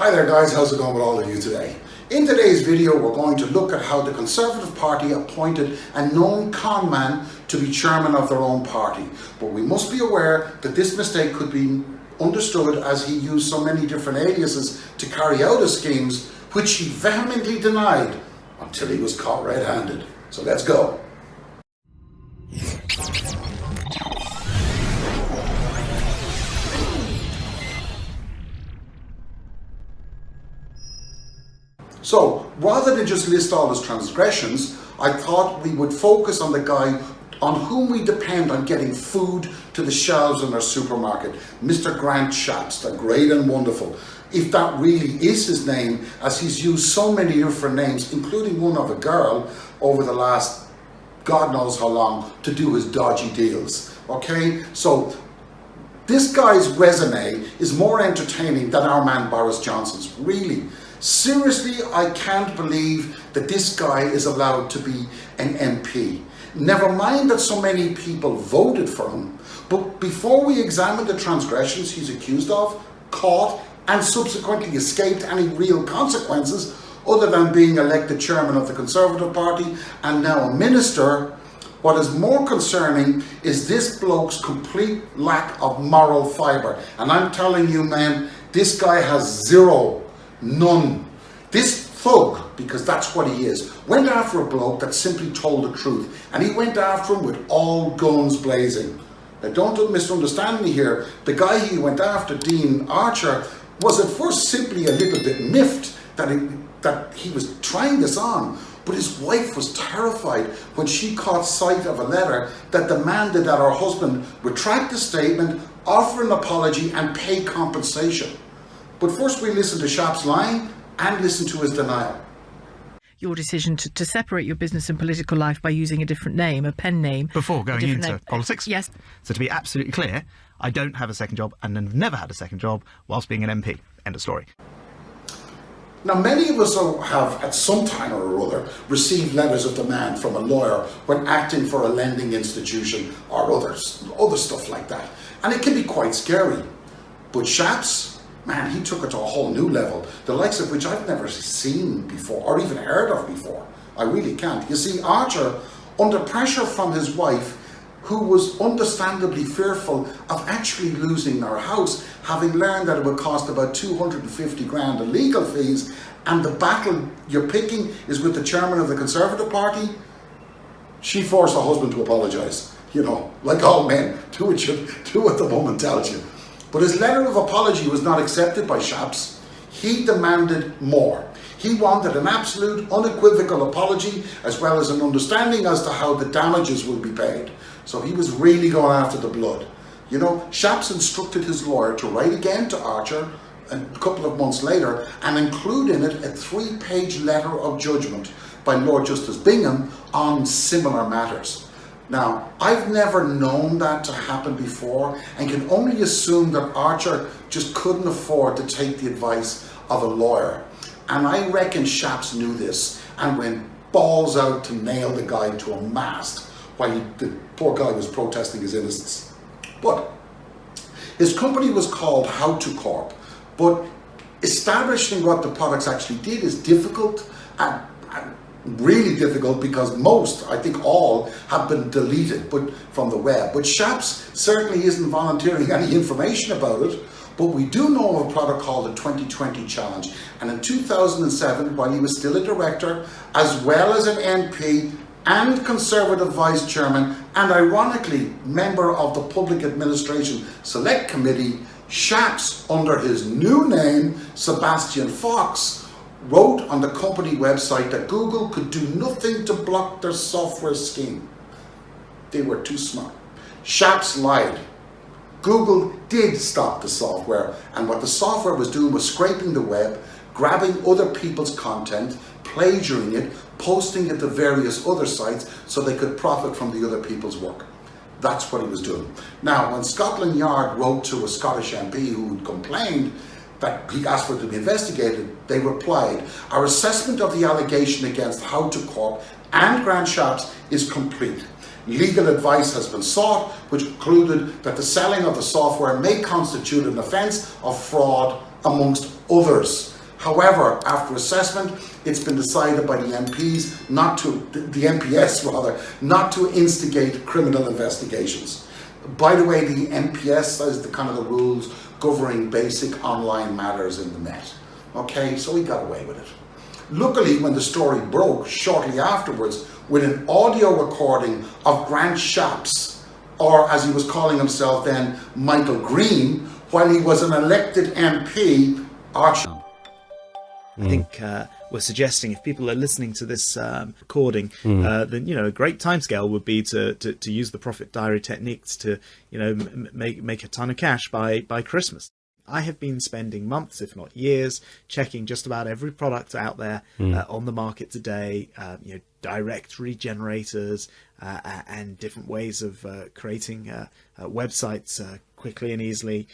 Hi there guys, how's it going with all of you today? In today's video we're going to look at how the Conservative Party appointed a known con man to be chairman of their own party. But we must be aware that this mistake could be understood as he used so many different aliases to carry out his schemes, which he vehemently denied until he was caught red-handed. So let's go. So, rather than just list all his transgressions, I thought we would focus on the guy on whom we depend on getting food to the shelves in our supermarket, Mr. Grant Shapps, the great and wonderful. If that really is his name, as he's used so many different names, including one of a girl, over the last God knows how long, to do his dodgy deals. Okay, so this guy's resume is more entertaining than our man Boris Johnson's, really. Seriously, I can't believe that this guy is allowed to be an MP. Never mind that so many people voted for him, but before we examine the transgressions he's accused of, caught, and subsequently escaped any real consequences, other than being elected chairman of the Conservative Party and now a minister, what is more concerning is this bloke's complete lack of moral fibre. And I'm telling you, man, this guy has zero. None. This thug, because that's what he is, went after a bloke that simply told the truth, and he went after him with all guns blazing. Now don't misunderstand me here. The guy he went after, Dean Archer, was at first simply a little bit miffed that he was trying this on, but his wife was terrified when she caught sight of a letter that demanded that her husband retract the statement, offer an apology and pay compensation. But first we listen to Schapps Lied and listen to his denial. Your decision to separate your business and political life by using a different name, a pen name. Before going into politics? Yes. So to be absolutely clear, I don't have a second job and have never had a second job whilst being an MP. End of story. Now many of us have at some time or other received letters of demand from a lawyer when acting for a lending institution or other stuff like that. And it can be quite scary. But Schapps, man, he took it to a whole new level, the likes of which I've never seen before or even heard of before. I really can't. You see, Archer, under pressure from his wife, who was understandably fearful of actually losing their house, having learned that it would cost about 250 grand in legal fees, and the battle you're picking is with the chairman of the Conservative Party, she forced her husband to apologise. You know, like all men, do what the woman tells you. But his letter of apology was not accepted by Schapps. He demanded more. He wanted an absolute, unequivocal apology, as well as an understanding as to how the damages will be paid. So he was really going after the blood. You know, Schapps instructed his lawyer to write again to Archer a couple of months later and include in it a 3-page letter of judgment by Lord Justice Bingham on similar matters. Now, I've never known that to happen before and can only assume that Archer just couldn't afford to take the advice of a lawyer. And I reckon Schapps knew this and went balls out to nail the guy to a mast while the poor guy was protesting his innocence. But his company was called How To Corp, but establishing what the products actually did is difficult and really difficult because most, I think all, have been deleted from the web. But Schapps certainly isn't volunteering any information about it. But we do know of a product called the 2020 Challenge. And in 2007, while he was still a director, as well as an MP and Conservative Vice Chairman, and ironically, member of the Public Administration Select Committee, Schapps, under his new name, Sebastian Fox, wrote on the company website that Google could do nothing to block their software scheme. They were too smart. Schapps lied. Google did stop the software, and what the software was doing was scraping the web, grabbing other people's content, plagiarizing it, posting it to various other sites so they could profit from the other people's work. That's what he was doing. Now, when Scotland Yard wrote to a Scottish MP who complained that he asked for it to be investigated, they replied, "Our assessment of the allegation against How To Corp and Grant Shapps is complete. Legal advice has been sought, which concluded that the selling of the software may constitute an offence of fraud amongst others." However, after assessment, it's been decided by the MPs not to, the MPS rather, not to instigate criminal investigations. By the way, the MPS is the kind of the rules governing basic online matters in the net. Okay, so he got away with it. Luckily, when the story broke shortly afterwards with an audio recording of Grant Shapps, or as he was calling himself then, Michael Green, while he was an elected MP, I think we're suggesting if people are listening to this recording, then a great timescale would be to use the profit diary techniques to make a ton of cash by Christmas. I have been spending months, if not years, checking just about every product out there on the market today. Directory generators and different ways of creating websites quickly and easily,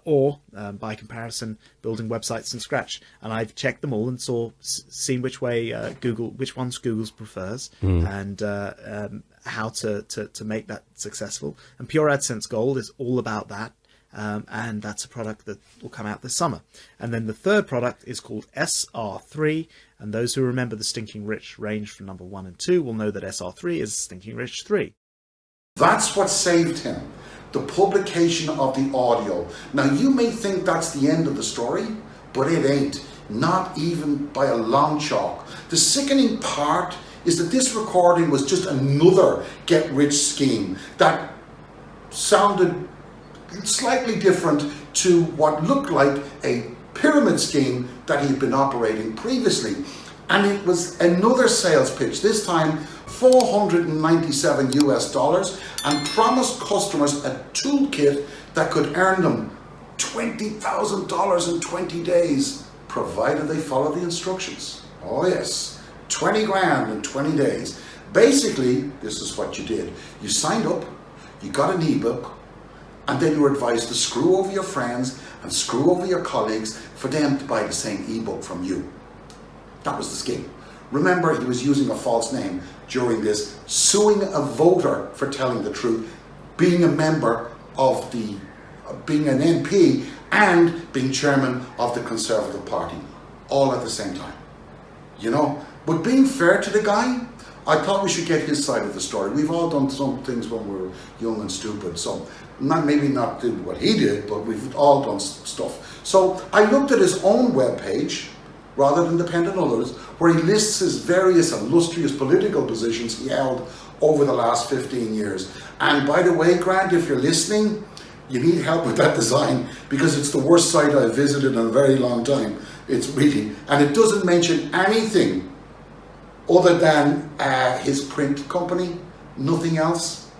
or by comparison, building websites from scratch. And I've checked them all and seen which way which ones Google prefers, and how to make that successful. And Pure AdSense Gold is all about that. And that's a product that will come out this summer. And then the third product is called SR3, and those who remember the Stinking Rich range from number 1 and 2 will know that SR3 is Stinking Rich 3. That's what saved him, the publication of the audio. Now you may think that's the end of the story, but it ain't, not even by a long chalk. The sickening part is that this recording was just another get-rich scheme that sounded slightly different to what looked like a pyramid scheme that he'd been operating previously. And it was another sales pitch, this time $497 US, and promised customers a toolkit that could earn them $20,000 in 20 days, provided they follow the instructions. Oh yes, 20 grand in 20 days. Basically, this is what you did. You signed up, you got an ebook, and then you were advised to screw over your friends and screw over your colleagues for them to buy the same ebook from you. That was the scheme. Remember, he was using a false name during this, suing a voter for telling the truth, being a member of being an MP and being chairman of the Conservative Party, all at the same time. But being fair to the guy, I thought we should get his side of the story. We've all done some things when we were young and stupid, so maybe not did what he did, but we've all done stuff. So I looked at his own webpage, rather than depend on others, where he lists his various illustrious political positions he held over the last 15 years. And by the way, Grant, if you're listening, you need help with that design, because it's the worst site I've visited in a very long time. It's really, and it doesn't mention anything other than his print company, nothing else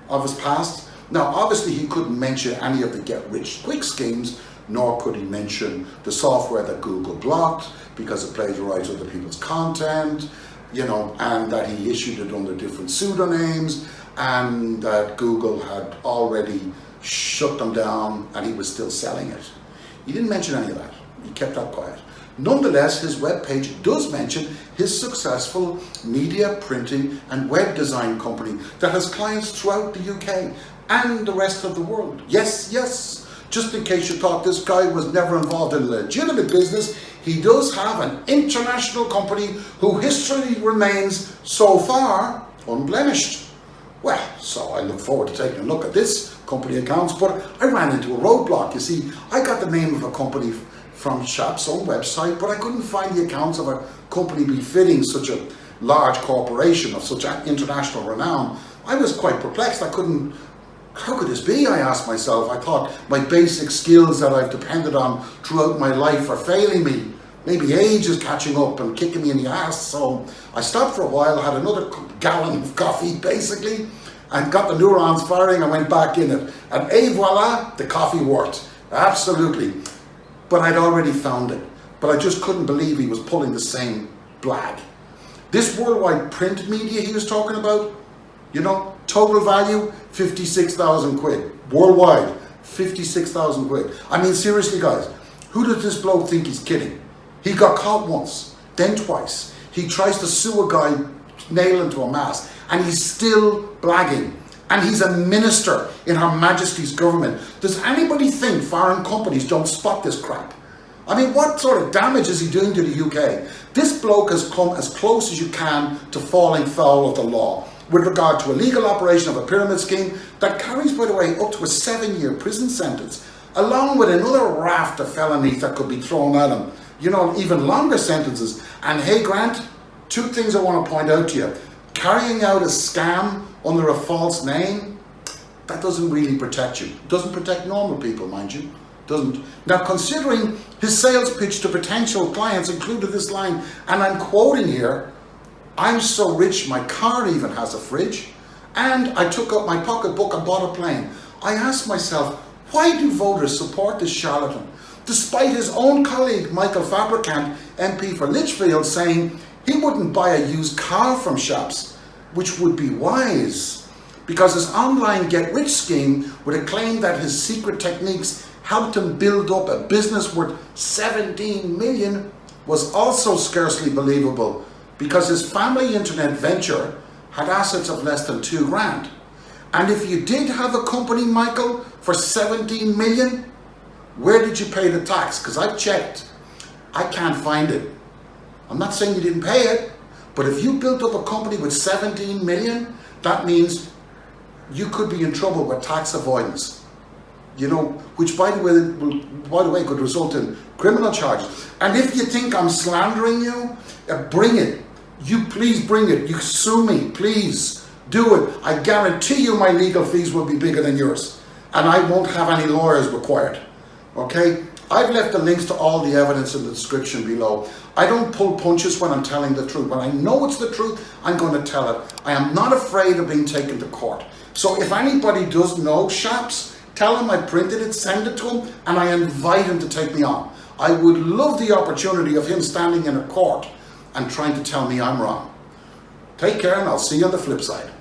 of his past. Now, obviously, he couldn't mention any of the get-rich-quick schemes, nor could he mention the software that Google blocked because it plagiarized other people's content, and that he issued it under different pseudonyms, and that Google had already shut them down and he was still selling it. He didn't mention any of that. He kept that quiet. Nonetheless, his webpage does mention his successful media, printing and web design company that has clients throughout the UK and the rest of the world. Yes, just in case you thought this guy was never involved in legitimate business, he does have an international company whose history remains, so far, unblemished. Well, so I look forward to taking a look at this company accounts, but I ran into a roadblock. You see, I got the name of a company from Schapps' own website, but I couldn't find the accounts of a company befitting such a large corporation of such international renown. I was quite perplexed. How could this be, I asked myself. I thought my basic skills that I've depended on throughout my life are failing me. Maybe age is catching up and kicking me in the ass. So I stopped for a while, had another gallon of coffee basically, and got the neurons firing and went back in it. And voila, the coffee worked. Absolutely. But I'd already found it. But I just couldn't believe he was pulling the same blag. This worldwide print media he was talking about, total value, 56,000 quid. Worldwide, 56,000 quid. I mean, seriously, guys, who does this bloke think he's kidding? He got caught once, then twice. He tries to sue a guy, nail him to a mast, and he's still blagging. And he's a minister in Her Majesty's government. Does anybody think foreign companies don't spot this crap? I mean, what sort of damage is he doing to the UK? This bloke has come as close as you can to falling foul of the law with regard to illegal operation of a pyramid scheme that carries, by the way, up to a 7-year prison sentence, along with another raft of felonies that could be thrown at him, you know, even longer sentences. And hey, Grant, 2 things I want to point out to you. Carrying out a scam under a false name, that doesn't really protect you. It doesn't protect normal people, mind you. Doesn't. Now, considering his sales pitch to potential clients included this line, and I'm quoting here, "I'm so rich my car even has a fridge, and I took out my pocketbook and bought a plane." I asked myself, why do voters support this charlatan, despite his own colleague Michael Fabricant, MP for Lichfield, saying he wouldn't buy a used car from Schapps, which would be wise, because his online get-rich scheme with a claim that his secret techniques helped him build up a business worth 17 million was also scarcely believable, because his family internet venture had assets of less than 2 grand. And if you did have a company, Michael, for 17 million, where did you pay the tax? Because I've checked, I can't find it. I'm not saying you didn't pay it, but if you built up a company with 17 million, that means you could be in trouble with tax avoidance. You know, which by the way could result in criminal charges. And if you think I'm slandering you, bring it. You please bring it. You sue me, please do it. I guarantee you my legal fees will be bigger than yours, and I won't have any lawyers required. Okay? I've left the links to all the evidence in the description below. I don't pull punches when I'm telling the truth. When I know it's the truth, I'm going to tell it. I am not afraid of being taken to court. So if anybody does know Schapps, tell him I printed it, send it to him, and I invite him to take me on. I would love the opportunity of him standing in a court and trying to tell me I'm wrong. Take care, and I'll see you on the flip side.